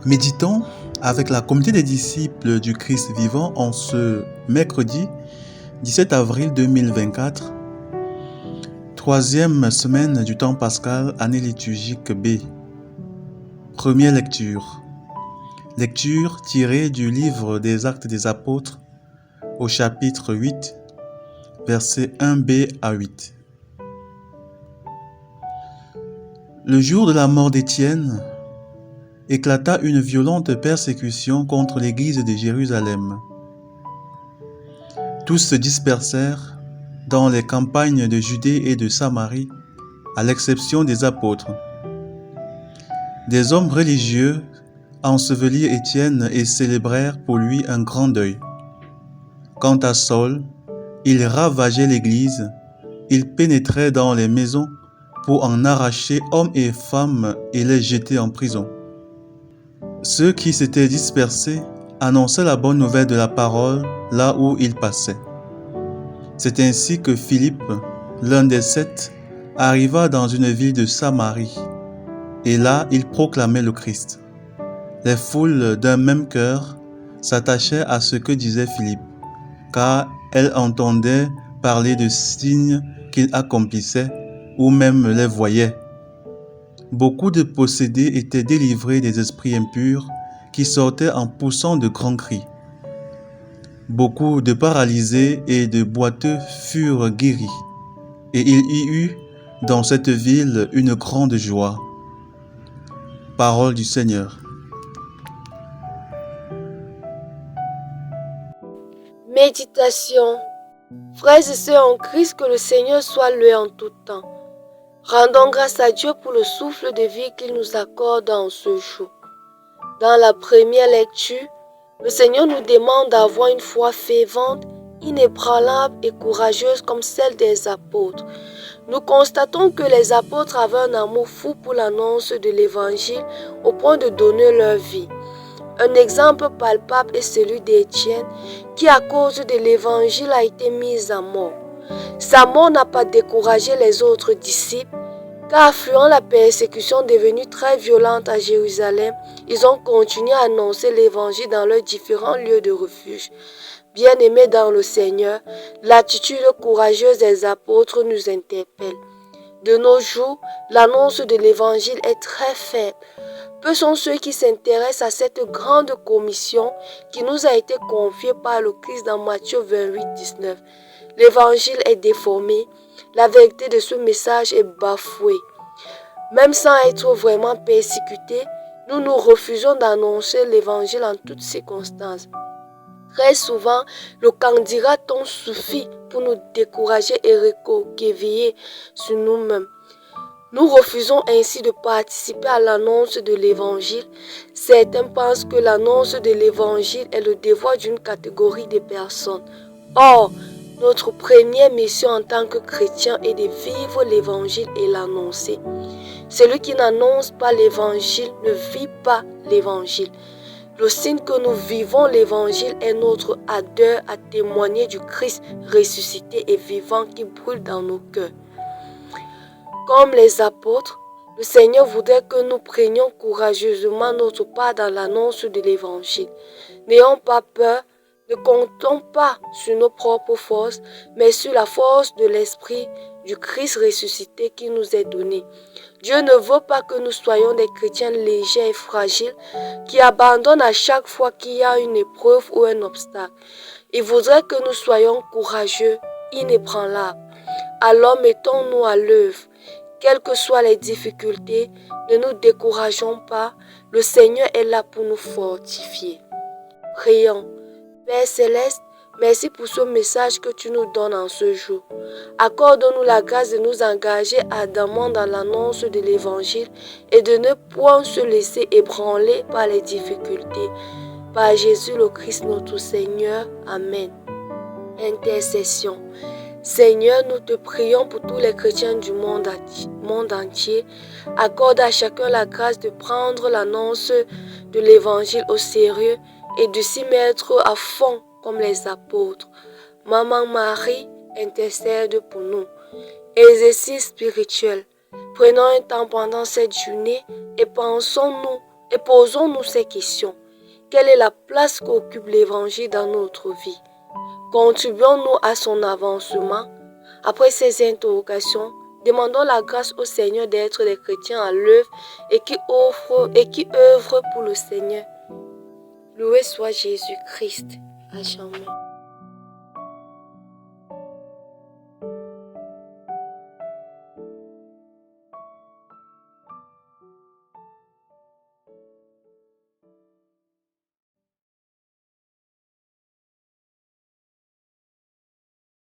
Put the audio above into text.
Méditons avec la communauté des disciples du Christ vivant en ce mercredi 17 avril 2024, troisième semaine du temps pascal, année liturgique B. Première lecture. Lecture tirée du livre des Actes des Apôtres au chapitre 8, versets 1b à 8. Le jour de la mort d'Étienne, éclata une violente persécution contre l'église de Jérusalem. Tous se dispersèrent dans les campagnes de Judée et de Samarie, à l'exception des apôtres. Des hommes religieux ensevelirent Étienne et célébrèrent pour lui un grand deuil. Quant à Saul, il ravageait l'église, il pénétrait dans les maisons pour en arracher hommes et femmes et les jeter en prison. Ceux qui s'étaient dispersés annonçaient la bonne nouvelle de la parole là où ils passaient. C'est ainsi que Philippe, l'un des 7, arriva dans une ville de Samarie, et là il proclamait le Christ. Les foules d'un même cœur s'attachaient à ce que disait Philippe, car elles entendaient parler de signes qu'il accomplissait ou même les voyaient. Beaucoup de possédés étaient délivrés des esprits impurs qui sortaient en poussant de grands cris. Beaucoup de paralysés et de boiteux furent guéris, et il y eut dans cette ville une grande joie. Parole du Seigneur. Méditation. Frères et sœurs en Christ, que le Seigneur soit loué en tout temps. Rendons grâce à Dieu pour le souffle de vie qu'il nous accorde en ce jour. Dans la première lecture, le Seigneur nous demande d'avoir une foi fervente, inébranlable et courageuse comme celle des apôtres. Nous constatons que les apôtres avaient un amour fou pour l'annonce de l'Évangile au point de donner leur vie. Un exemple palpable est celui d'Étienne qui, à cause de l'Évangile, a été mis à mort. Sa mort n'a pas découragé les autres disciples, car affluant la persécution devenue très violente à Jérusalem, ils ont continué à annoncer l'Évangile dans leurs différents lieux de refuge. Bien-aimés dans le Seigneur, l'attitude courageuse des apôtres nous interpelle. De nos jours, l'annonce de l'Évangile est très faible. Peu sont ceux qui s'intéressent à cette grande commission qui nous a été confiée par le Christ dans Matthieu 28, 19. L'Évangile est déformé, la vérité de ce message est bafouée. Même sans être vraiment persécutés, nous nous refusons d'annoncer l'Évangile en toutes circonstances. Très souvent, le candidat-on suffit pour nous décourager et recroqueviller sur nous-mêmes. Nous refusons ainsi de participer à l'annonce de l'Évangile. Certains pensent que l'annonce de l'Évangile est le devoir d'une catégorie de personnes. Or, notre première mission en tant que chrétien est de vivre l'Évangile et l'annoncer. Celui qui n'annonce pas l'Évangile ne vit pas l'Évangile. Le signe que nous vivons l'Évangile est notre ardeur à témoigner du Christ ressuscité et vivant qui brûle dans nos cœurs. Comme les apôtres, le Seigneur voudrait que nous prenions courageusement notre part dans l'annonce de l'Évangile. N'ayons pas peur, ne comptons pas sur nos propres forces, mais sur la force de l'Esprit du Christ ressuscité qui nous est donné. Dieu ne veut pas que nous soyons des chrétiens légers et fragiles qui abandonnent à chaque fois qu'il y a une épreuve ou un obstacle. Il voudrait que nous soyons courageux, inébranlables. Alors mettons-nous à l'œuvre. Quelles que soient les difficultés, ne nous décourageons pas. Le Seigneur est là pour nous fortifier. Prions. Père Céleste, merci pour ce message que tu nous donnes en ce jour. Accorde-nous la grâce de nous engager ardemment dans l'annonce de l'Évangile et de ne point se laisser ébranler par les difficultés. Par Jésus le Christ notre Seigneur. Amen. Intercession. Seigneur, nous te prions pour tous les chrétiens du monde entier. Accorde à chacun la grâce de prendre l'annonce de l'Évangile au sérieux et de s'y mettre à fond comme les apôtres. Maman Marie, intercède pour nous. Exercice spirituel. Prenons un temps pendant cette journée et pensons-nous Et posons-nous ces questions. Quelle est la place qu'occupe l'Évangile dans notre vie? Contribuons-nous à son avancement? Après ces interrogations, demandons la grâce au Seigneur d'être des chrétiens à l'œuvre et qui œuvrent pour le Seigneur. Loué soit Jésus-Christ. À jamais.